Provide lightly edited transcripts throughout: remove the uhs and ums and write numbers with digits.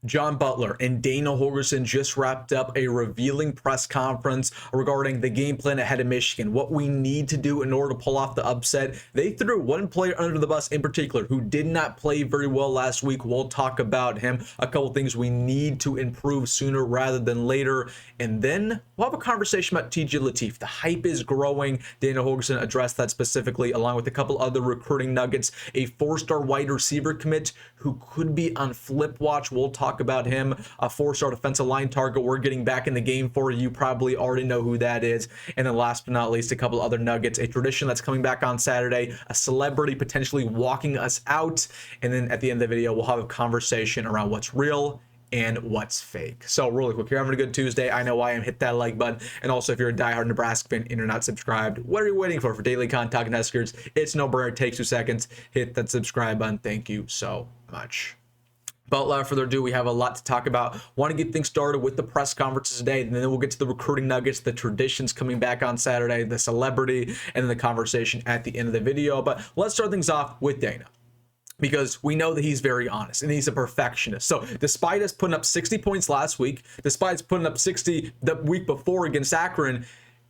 John Butler and Dana Holgorsen just wrapped up a revealing press conference regarding the game plan ahead of Michigan, what we need to do in order to pull off the upset. They threw one player under the bus in particular who did not play very well last week. We'll talk about him, a couple things we need to improve sooner rather than later. And then we'll have a conversation about TJ Lateef. The hype is growing. Dana Holgorsen addressed that specifically, along with a couple other recruiting nuggets. A 4-star wide receiver commit who could be on flip watch. We'll talk about him. A 4-star defensive line target we're getting back in the game for. You probably already know who that is. And then last but not least, a couple other nuggets. A tradition that's coming back on Saturday. A celebrity potentially walking us out. And then at the end of the video, we'll have a conversation around what's real and what's fake. So really quick, you're having a good Tuesday. I know I am. Hit that like button. And also, if you're a diehard Nebraska fan and you're not subscribed, what are you waiting for daily content and Huskers? It's no brainer. It takes 2 seconds. Hit that subscribe button. Thank you so much. But without further ado, we have a lot to talk about. Want to get things started with the press conferences today, and then we'll get to the recruiting nuggets, the traditions coming back on Saturday, the celebrity, and then the conversation at the end of the video. But let's start things off with Dana, because we know that he's very honest and he's a perfectionist. So despite us putting up 60 points last week, despite us putting up 60 the week before against Akron,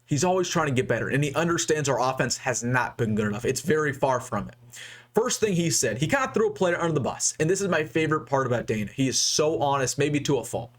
he's always trying to get better, and he understands our offense has not been good enough. It's very far from it. First thing he said, he kind of threw a player under the bus. And this is my favorite part about Dana. He is so honest, maybe to a fault.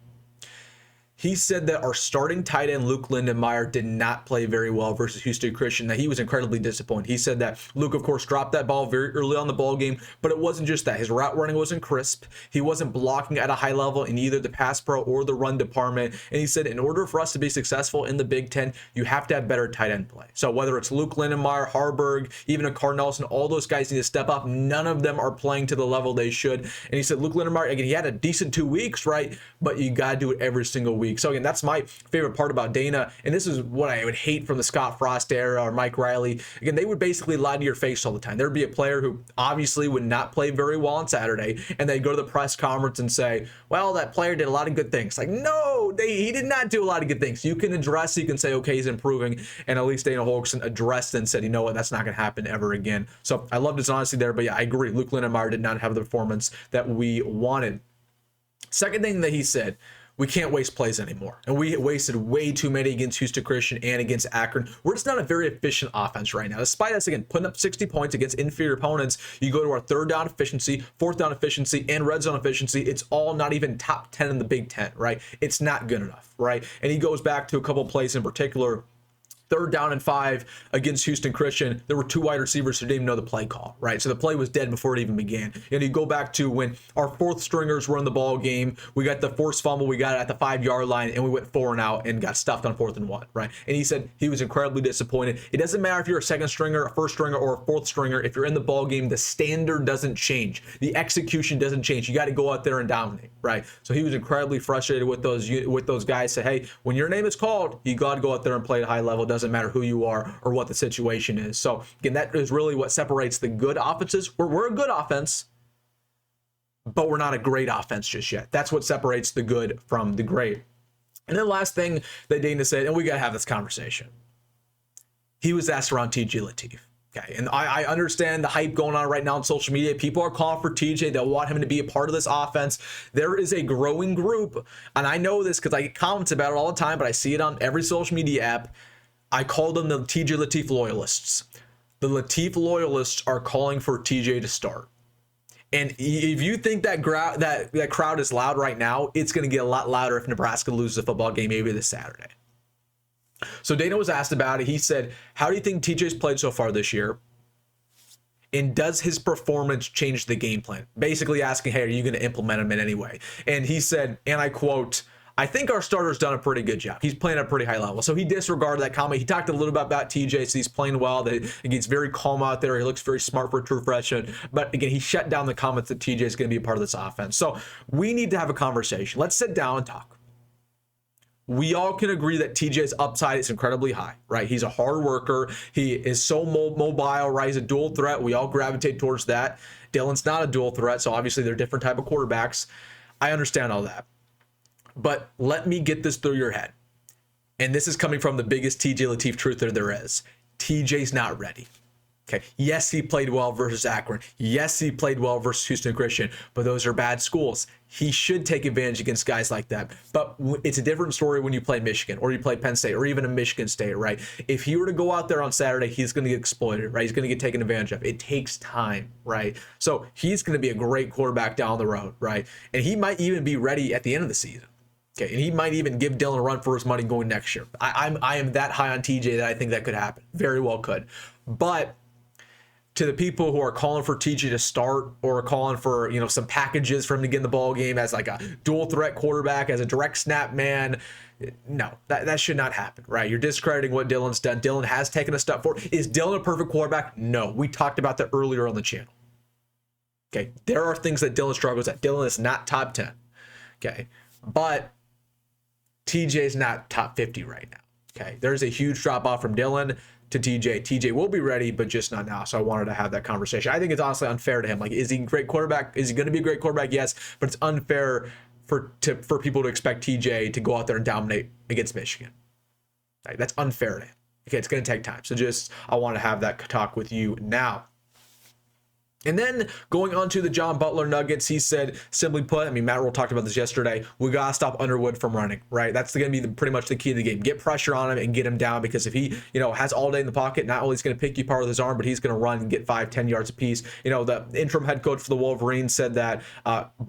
He said that our starting tight end, Luke Lindenmeyer, did not play very well versus Houston Christian, that he was incredibly disappointed. He said that Luke, of course, dropped that ball very early on the ball game, but it wasn't just that. His route running wasn't crisp. He wasn't blocking at a high level in either the pass pro or the run department. And he said, in order for us to be successful in the Big Ten, you have to have better tight end play. So whether it's Luke Lindenmeyer, Haarberg, even a Carr Nelson, all those guys need to step up. None of them are playing to the level they should. And he said, Luke Lindenmeyer, again, he had a decent 2 weeks, right? But you got to do it every single week. So again, that's my favorite part about Dana, and this is what I would hate from the Scott Frost era or Mike Riley. Again, they would basically lie to your face all the time. There would be a player who obviously would not play very well on Saturday, and they'd go to the press conference and say, well, that player did a lot of good things. Like, no, he did not do a lot of good things. You can address, you can say, okay, he's improving, and at least Dana Holgorsen addressed and said, you know what, that's not going to happen ever again. So I loved his honesty there, but yeah, I agree. Luke Lindenmeyer did not have the performance that we wanted. Second thing that he said, we can't waste plays anymore. And we wasted way too many against Houston Christian and against Akron. We're just not a very efficient offense right now. Despite us, again, putting up 60 points against inferior opponents, you go to our 3rd down efficiency, 4th down efficiency, and red zone efficiency. It's all not even top 10 in the Big Ten, right? It's not good enough, right? And he goes back to a couple of plays in particular. 3rd down and 5 against Houston Christian, there were 2 wide receivers who didn't even know the play call, right? So the play was dead before it even began. And you go back to when our 4th stringers were in the ball game, we got the forced fumble, we got it at the 5-yard line, and we went 4 and out and got stuffed on 4th and 1, right? And he said he was incredibly disappointed. It doesn't matter if you're a 2nd stringer, a 1st stringer, or a 4th stringer. If you're in the ball game, the standard doesn't change. The execution doesn't change. You got to go out there and dominate, right? So he was incredibly frustrated with those guys. Say, hey, when your name is called, you got to go out there and play at a high level. It doesn't matter who you are or what the situation is. So again, that is really what separates the good offenses. We're a good offense, but we're not a great offense just yet. That's what separates the good from the great. And then last thing that Dana said, and we got to have this conversation. He was asked around TJ Lateef. Okay, and I understand the hype going on right now on social media. People are calling for TJ. They'll want him to be a part of this offense. There is a growing group, and I know this because I get comments about it all the time, but I see it on every social media app. I call them the TJ Lateef Loyalists. The Lateef Loyalists are calling for TJ to start. And if you think that crowd is loud right now, it's going to get a lot louder if Nebraska loses a football game maybe this Saturday. So Dana was asked about it. He said, how do you think TJ's played so far this year? And does his performance change the game plan? Basically asking, hey, are you going to implement him in any way? And he said, and I quote, I think our starter's done a pretty good job. He's playing at a pretty high level. So he disregarded that comment. He talked a little bit about TJ, so he's playing well. That he gets very calm out there. He looks very smart for a true freshman. But again, he shut down the comments that TJ is going to be a part of this offense. So we need to have a conversation. Let's sit down and talk. We all can agree that TJ's upside is incredibly high, right? He's a hard worker. He is so mobile, right? He's a dual threat. We all gravitate towards that. Dylan's not a dual threat, so obviously they're different type of quarterbacks. I understand all that. But let me get this through your head. And this is coming from the biggest TJ Lateef truther there is. TJ's not ready. Okay, yes, he played well versus Akron. Yes, he played well versus Houston Christian, but those are bad schools. He should take advantage against guys like that. But it's a different story when you play Michigan or you play Penn State or even a Michigan State, right? If he were to go out there on Saturday, he's going to get exploited, right? He's going to get taken advantage of. It takes time, right? So he's going to be a great quarterback down the road, right? And he might even be ready at the end of the season. Okay, and he might even give Dylan a run for his money going next year. I am that high on TJ that I think that could happen. Very well could. But to the people who are calling for TJ to start or calling for, you know, some packages for him to get in the ball game as like a dual threat quarterback, as a direct snap man, no, that should not happen, right? You're discrediting what Dylan's done. Dylan has taken a step forward. Is Dylan a perfect quarterback? No. We talked about that earlier on the channel. Okay, there are things that Dylan struggles at. Dylan is not top 10. Okay, but TJ is not top 50 right now. Okay, there's a huge drop off from Dylan to TJ. TJ will be ready, but just not now. So I wanted to have that conversation. I think it's honestly unfair to him. Like, is he a great quarterback? Is he going to be a great quarterback? Yes, but it's unfair for people to expect TJ to go out there and dominate against Michigan. Right? That's unfair to him. Okay, it's going to take time. So just, I want to have that talk with you now. And then going on to the John Butler Nuggets, he said, simply put, I mean, Matt Rule talked about this yesterday, we got to stop Underwood from running, right? That's going to be pretty much the key of the game. Get pressure on him and get him down, because if he, you know, has all day in the pocket, not only is he going to pick you apart with his arm, but he's going to run and get 5-10 yards apiece. You know, the interim head coach for the Wolverines said that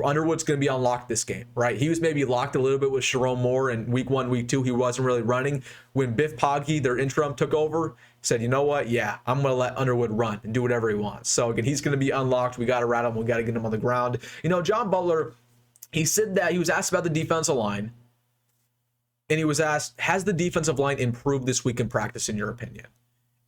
Underwood's going to be unlocked this game, right? He was maybe locked a little bit with Sharon Moore in week 1, week 2. He wasn't really running. When Biff Poggi, their interim, took over, said, you know what? Yeah, I'm going to let Underwood run and do whatever he wants. So again, he's going to be unlocked. We got to rattle him. We got to get him on the ground. You know, John Butler, he said that he was asked about the defensive line, and he was asked, has the defensive line improved this week in practice, in your opinion?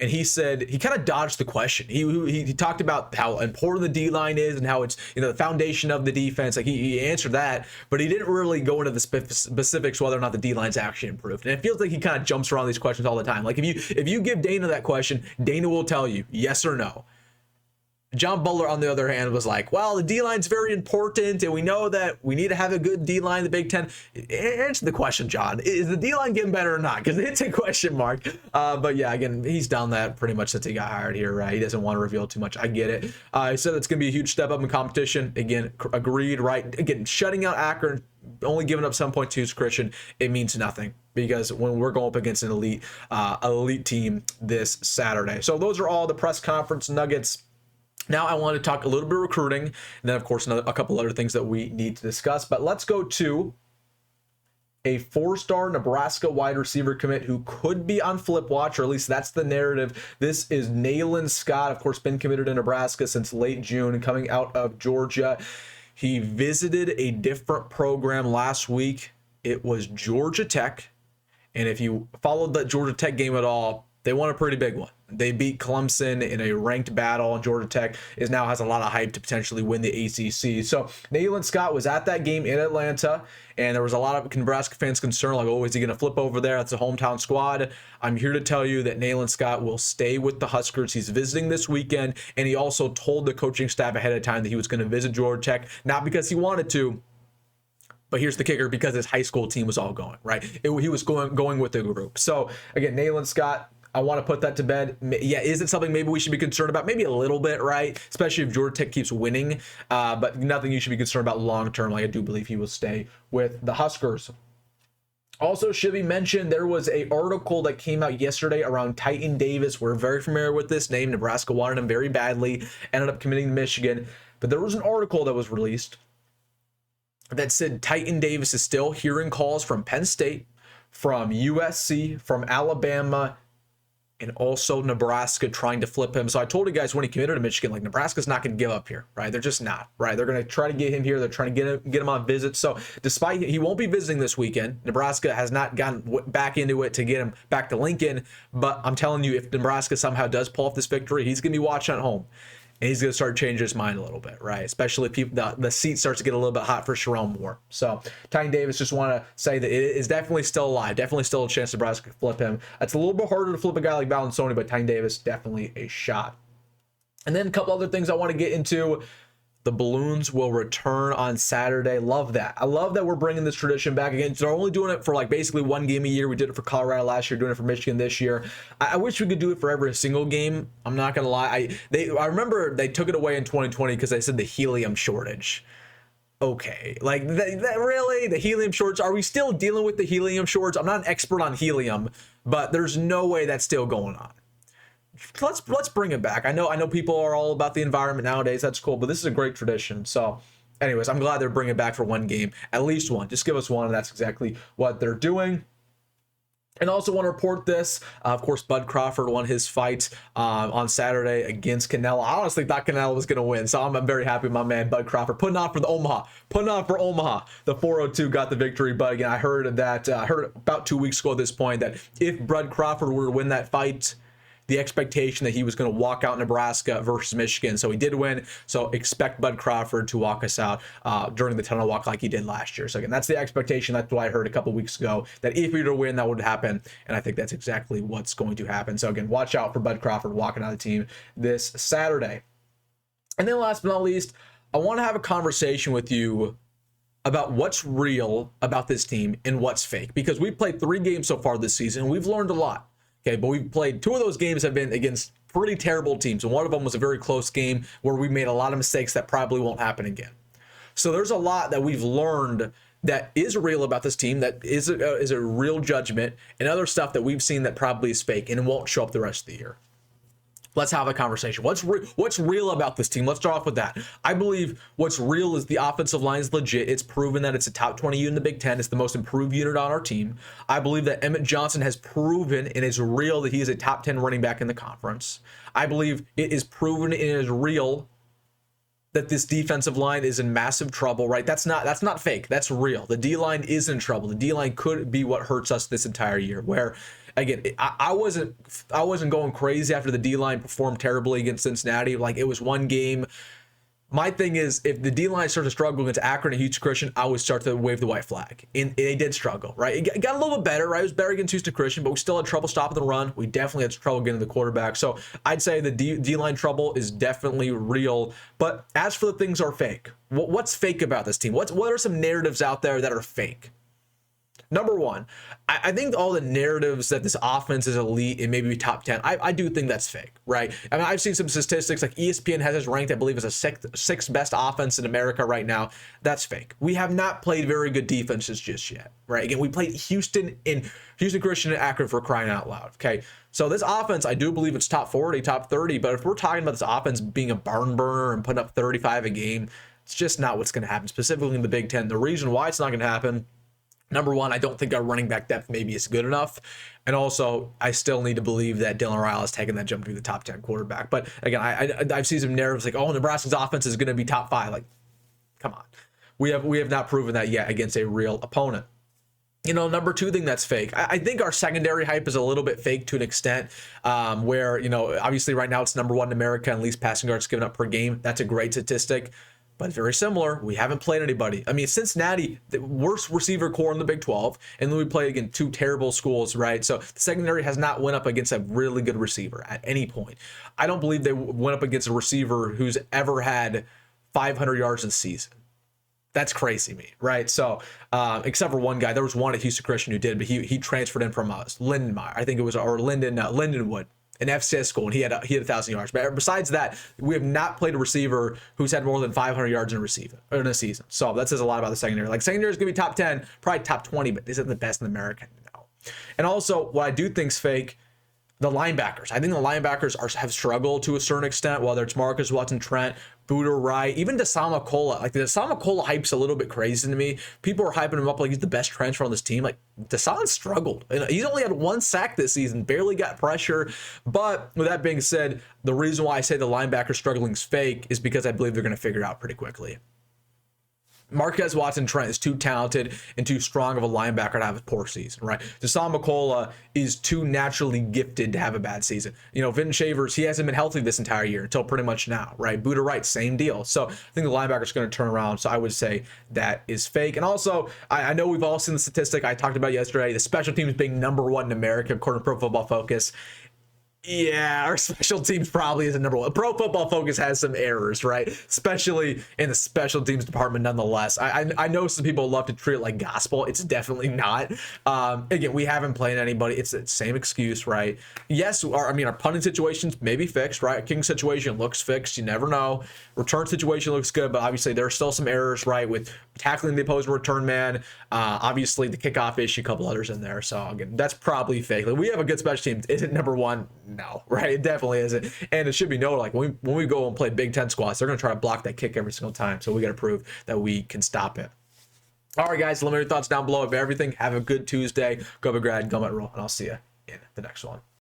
And he said, he kind of dodged the question. He talked about how important the D-line is and how it's, you know, the foundation of the defense. Like he answered that, but he didn't really go into the specifics whether or not the D-line's actually improved. And it feels like he kind of jumps around these questions all the time. Like if you give Dana that question, Dana will tell you yes or no. John Butler, on the other hand, was like, well, the D-line's very important, and we know that we need to have a good D-line in the Big Ten. Answer the question, John. Is the D-line getting better or not? Because it's a question mark. But yeah, again, he's done that pretty much since he got hired here, right? He doesn't want to reveal too much. I get it. He said it's going to be a huge step up in competition. Again, agreed, right? Again, shutting out Akron, only giving up 7.2 to Christian, it means nothing, because when we're going up against an elite team this Saturday. So those are all the press conference nuggets. Now I want to talk a little bit of recruiting, and then, of course, a couple other things that we need to discuss. But let's go to a 4-star Nebraska wide receiver commit who could be on flip watch, or at least that's the narrative. This is Jalyn Scott, of course, been committed to Nebraska since late June, coming out of Georgia. He visited a different program last week. It was Georgia Tech. And if you followed that Georgia Tech game at all, they won a pretty big one. They beat Clemson in a ranked battle, and Georgia Tech now has a lot of hype to potentially win the ACC. So Jalyn Scott was at that game in Atlanta, and there was a lot of Nebraska fans concerned, like, oh, is he going to flip over there? That's a hometown squad. I'm here to tell you that Jalyn Scott will stay with the Huskers. He's visiting this weekend, and he also told the coaching staff ahead of time that he was going to visit Georgia Tech, not because he wanted to, but here's the kicker, because his high school team was all going, right? He was going with the group. So again, Jalyn Scott, I want to put that to bed. Yeah, is it something maybe we should be concerned about? Maybe a little bit, right? Especially if Georgia Tech keeps winning, but nothing you should be concerned about long term. Like, I do believe he will stay with the Huskers. Also, should be mentioned, there was an article that came out yesterday around Titan Davis. We're very familiar with this name. Nebraska wanted him very badly, ended up committing to Michigan. But there was an article that was released that said Titan Davis is still hearing calls from Penn State, from USC, from Alabama, and also Nebraska trying to flip him. So I told you guys when he committed to Michigan, like, Nebraska's not going to give up here, right? They're just not, right? They're going to try to get him here. They're trying to get him on visits. So despite he won't be visiting this weekend, Nebraska has not gotten back into it to get him back to Lincoln. But I'm telling you, if Nebraska somehow does pull off this victory, he's going to be watching at home. And he's going to start changing his mind a little bit, right? Especially if the seat starts to get a little bit hot for Sharon Moore. So Titan Davis, just want to say that it is definitely still alive. Definitely still a chance Nebraska to flip him. It's a little bit harder to flip a guy like Valancioni, but Titan Davis, definitely a shot. And then a couple other things I want to get into. The balloons will return on Saturday. Love that. I love that we're bringing this tradition back again. They're only doing it for like basically one game a year. We did it for Colorado last year, doing it for Michigan this year. I wish we could do it for every single game. I'm not gonna lie. I remember they took it away in 2020 because they said the helium shortage. Okay, like that really, the helium shortage. Are we still dealing with the helium shortage? I'm not an expert on helium, but there's no way that's still going on. Let's bring it back. I know people are all about the environment nowadays. That's cool, but this is a great tradition. So anyways, I'm glad they're bringing it back for one game, at least one. Just give us one, and that's exactly what they're doing. And also want to report this. Of course, Budd Crawford won his fight on Saturday against Canelo. I honestly thought Canelo was going to win, so I'm very happy with my man Budd Crawford putting on for Omaha. The 402 got the victory, but again, I heard about 2 weeks ago at this point that if Budd Crawford were to win that fight, the expectation that he was going to walk out Nebraska versus Michigan. So he did win. So expect Budd Crawford to walk us out during the tunnel walk like he did last year. So again, that's the expectation. That's what I heard a couple weeks ago, that if he were to win, that would happen. And I think that's exactly what's going to happen. So again, watch out for Budd Crawford walking out of the team this Saturday. And then last but not least, I want to have a conversation with you about what's real about this team and what's fake. Because we've played 3 games so far this season, and we've learned a lot. Okay, but we've played 2 of those games have been against pretty terrible teams. And one of them was a very close game where we made a lot of mistakes that probably won't happen again. So there's a lot that we've learned that is real about this team, that is a real judgment, and other stuff that we've seen that probably is fake and won't show up the rest of the year. Let's have a conversation. What's real about this team? Let's start off with that. I believe what's real is the offensive line is legit. It's proven that it's a top 20 unit in the Big Ten. It's the most improved unit on our team. I believe that Emmett Johnson has proven and is real that he is a top 10 running back in the conference. I believe it is proven and it is real that this defensive line is in massive trouble, right? That's not fake. That's real. The D-line is in trouble. The D-line could be what hurts us this entire year, where again, I wasn't going crazy after the D-line performed terribly against Cincinnati. Like, it was one game. My thing is, if the D-line starts to struggle against Akron and Houston Christian, I would start to wave the white flag. And they did struggle, right? It got a little bit better, right? It was better against Houston Christian, but we still had trouble stopping the run. We definitely had trouble getting the quarterback. So I'd say the D-line trouble is definitely real. But as for the things that are fake, what's fake about this team? What are some narratives out there that are fake? Number one, I think all the narratives that this offense is elite and maybe top 10, I do think that's fake, right? I mean, I've seen some statistics, like ESPN has us ranked, I believe, as a sixth best offense in America right now. That's fake. We have not played very good defenses just yet, right? Again, we played Houston Christian and Akron, for crying out loud, okay? So this offense, I do believe it's top 40, top 30, but if we're talking about this offense being a barn burner and putting up 35 a game, it's just not what's going to happen, specifically in the Big Ten. The reason why it's not going to happen, number one, I don't think our running back depth maybe is good enough. And also, I still need to believe that Dylan Raiola has taken that jump to be the top 10 quarterback. But again, I've seen some narratives like, oh, Nebraska's offense is going to be top 5. Like, come on. We have not proven that yet against a real opponent. You know, number two thing that's fake. I think our secondary hype is a little bit fake to an extent, where, you know, obviously right now it's number 1 in America and least passing yards given up per game. That's a great statistic. But very similar, we haven't played anybody. I mean, Cincinnati, the worst receiver core in the Big 12, and then we played against 2 terrible schools, right? So the secondary has not went up against a really good receiver at any point. I don't believe they went up against a receiver who's ever had 500 yards in the season. That's crazy to me, right? So, except for one guy, there was one at Houston Christian who did, but he transferred in from us, Lindenmeyer, I think it was, or Lindenwood. An FCS school, and he had 1,000 yards. But besides that, we have not played a receiver who's had more than 500 yards in a season. So that says a lot about the secondary. Like, secondary is going to be top 10, probably top 20, but isn't the best in America? No. And also, what I do think is fake, the linebackers. I think the linebackers have struggled to a certain extent, whether it's Marcus Watson-Trent, Budddd, Wright, even Dasama Kola. Like, the Dasama Kola hype's a little bit crazy to me. People are hyping him up like he's the best transfer on this team. Like, Dasama struggled. He's only had 1 sack this season, barely got pressure. But with that being said, the reason why I say the linebacker struggling is fake is because I believe they're going to figure it out pretty quickly. Marquez Watson-Trent is too talented and too strong of a linebacker to have a poor season, right? Dasama Kola is too naturally gifted to have a bad season. You know, Vinton Shavers, he hasn't been healthy this entire year until pretty much now, right? Budddd, Wright, same deal. So I think the linebacker's going to turn around. So I would say that is fake. And also, I know we've all seen the statistic I talked about yesterday, the special teams being number 1 in America, according to Pro Football Focus. Yeah, our special teams probably isn't number one. Pro Football Focus has some errors, right? Especially in the special teams department. Nonetheless, I know some people love to treat it like gospel. It's definitely not. Again, we haven't played anybody. It's the same excuse, right? Yes, our punting situations may be fixed, right? King situation looks fixed. You never know. Return situation looks good, but obviously there are still some errors, right? With tackling the opposing return man. Obviously the kickoff issue, a couple others in there. So again, that's probably fake. Like, we have a good special team. Is it number one? No, right? It definitely isn't. And it should be noted, like when we go and play Big Ten squads, they're going to try to block that kick every single time. So we got to prove that we can stop it. All right, guys, let me know your thoughts down below of everything. Have a good Tuesday. Go Grad, go Met Roll, and I'll see you in the next one.